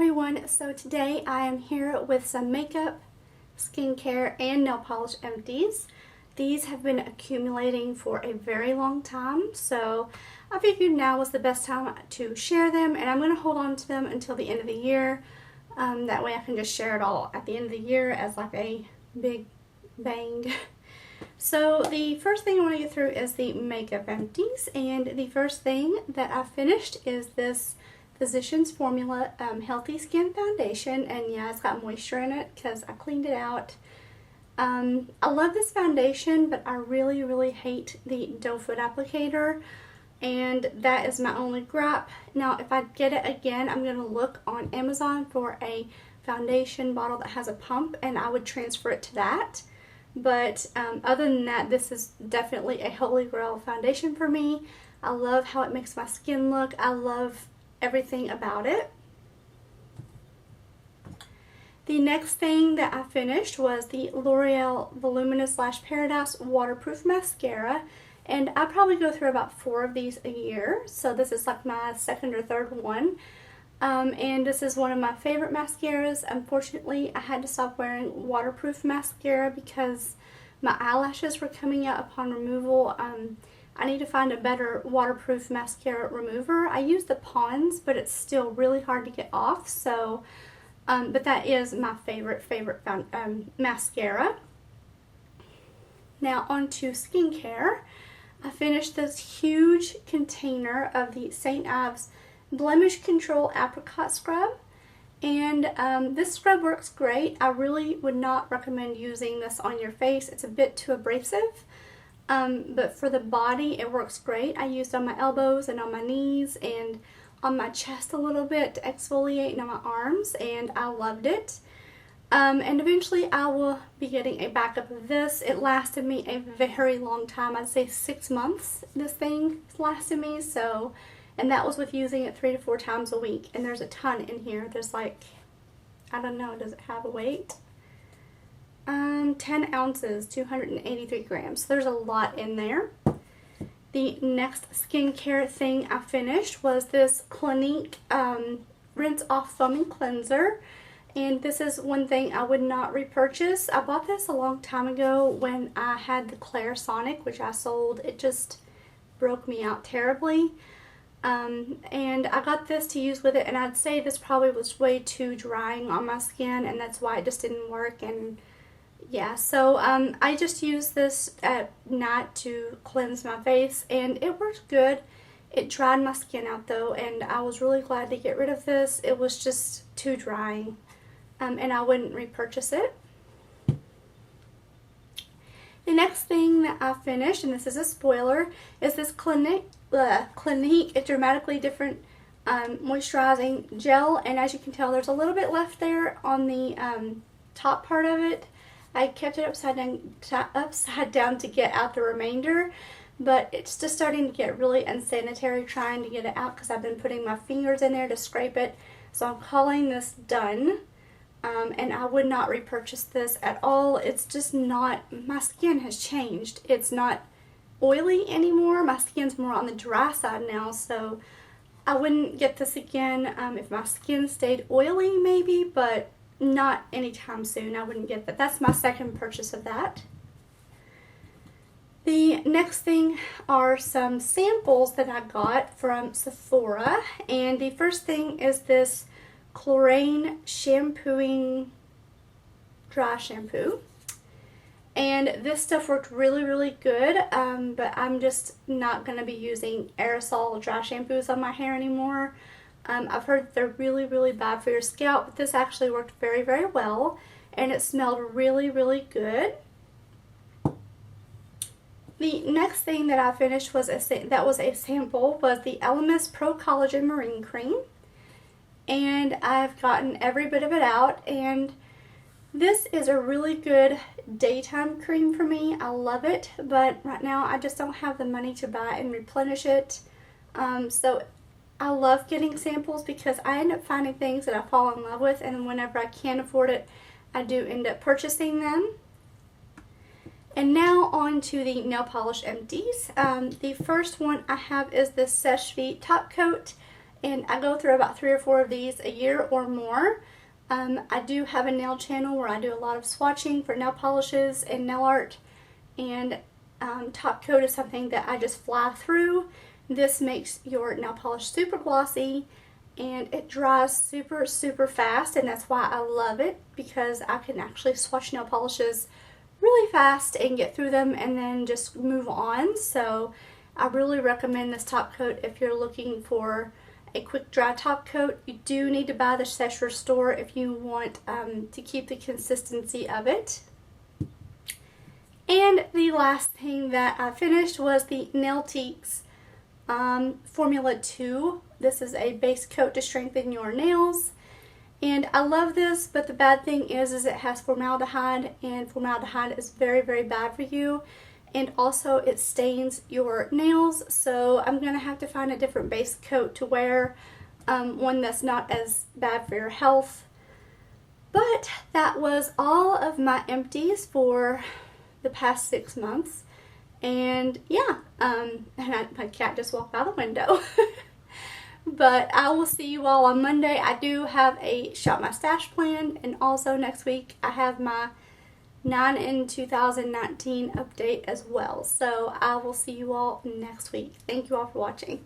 everyone, so today I am here with some makeup, skincare, and nail polish empties. These have been accumulating for a very long time, so I figured now was the best time to share them, and I'm going to hold on to them until the end of the year. That way I can just share it all at the end of the year as like a big bang. So the first thing I want to get through is the makeup empties, and the first thing that I finished is this Physicians Formula Healthy Skin Foundation, and yeah, it's got moisture in it because I cleaned it out. I love this foundation, but I really hate the doe foot applicator, and that is my only gripe. Now if I get it again, I'm going to look on Amazon for a foundation bottle that has a pump, and I would transfer it to that. But other than that, this is definitely a holy grail foundation for me. I love how it makes my skin look. I love everything about it. The next thing that I finished was the L'Oreal Voluminous Lash Paradise Waterproof Mascara, and I probably go through about 4 of these a year, so this is like my second or third one. And this is one of my favorite mascaras. Unfortunately, I had to stop wearing waterproof mascara because my eyelashes were coming out upon removal. I need to find a better waterproof mascara remover. I use the Pond's, but it's still really hard to get off. So, but that is my favorite mascara. Now on to skincare. I finished this huge container of the St. Ives Blemish Control Apricot Scrub, and this scrub works great. I really would not recommend using this on your face. It's a bit too abrasive. But for the body, it works great. I used on my elbows and on my knees and on my chest a little bit to exfoliate, and on my arms, and I loved it. And eventually I will be getting a backup of this. It lasted me a very long time. I'd say 6 months this thing lasted me, so, and that was with using it 3 to 4 times a week. And there's a ton in here. There's like, I don't know, does it have a weight? 10 ounces, 283 grams. So there's a lot in there. The next skincare thing I finished was this Clinique Rinse Off Foaming Cleanser. And this is one thing I would not repurchase. I bought this a long time ago when I had the Clarisonic, which I sold. It just broke me out terribly. And I got this to use with it, and I'd say this probably was way too drying on my skin, and that's why it just didn't work. And yeah, so I just used this at night to cleanse my face, and it worked good. It dried my skin out though, and I was really glad to get rid of this. It was just too drying, and I wouldn't repurchase it. The next thing that I finished, and this is a spoiler, is this Clinique Dramatically Different Moisturizing Gel, and as you can tell, there's a little bit left there on the top part of it. I kept it upside down to get out the remainder, but it's just starting to get really unsanitary trying to get it out because I've been putting my fingers in there to scrape it. So I'm calling this done, and I would not repurchase this at all. It's just not, my skin has changed. It's not oily anymore. My skin's more on the dry side now, so I wouldn't get this again. If my skin stayed oily maybe, but not anytime soon. I wouldn't get that. That's my second purchase of that. The next thing are some samples that I got from Sephora, and the first thing is this Klorane Dry Shampoo. And this stuff worked really good, but I'm just not going to be using aerosol dry shampoos on my hair anymore. I've heard they're really bad for your scalp, but this actually worked very well, and it smelled really good. The next thing that I finished was a sample was the Elemis Pro Collagen Marine Cream, and I've gotten every bit of it out, and this is a really good daytime cream for me. I love it, but right now I just don't have the money to buy and replenish it. So I love getting samples because I end up finding things that I fall in love with, and whenever I can afford it, I do end up purchasing them. And now on to the nail polish empties. The first one I have is this Seche Vite Top Coat. and I go through about 3 or 4 of these a year or more. I do have a nail channel where I do a lot of swatching for nail polishes and nail art, and top coat is something that I just fly through. This makes your nail polish super glossy, and it dries super fast, and that's why I love it, because I can actually swatch nail polishes really fast and get through them and then just move on. So I really recommend this top coat if you're looking for a quick dry top coat. You do need to buy the Seche Restore if you want to keep the consistency of it. And the last thing that I finished was the Nailtiques Formula 2. This is a base coat to strengthen your nails. And I love this, but the bad thing is it has formaldehyde, and formaldehyde is very bad for you. And also it stains your nails, so I'm going to have to find a different base coat to wear, one that's not as bad for your health. But that was all of my empties for the past 6 months. And yeah, and my cat just walked by the window. But I will see you all on Monday. I do have a Shop My Stash planned, and also next week I have my 9 in 2019 update as well. So I will see you all next week. Thank you all for watching.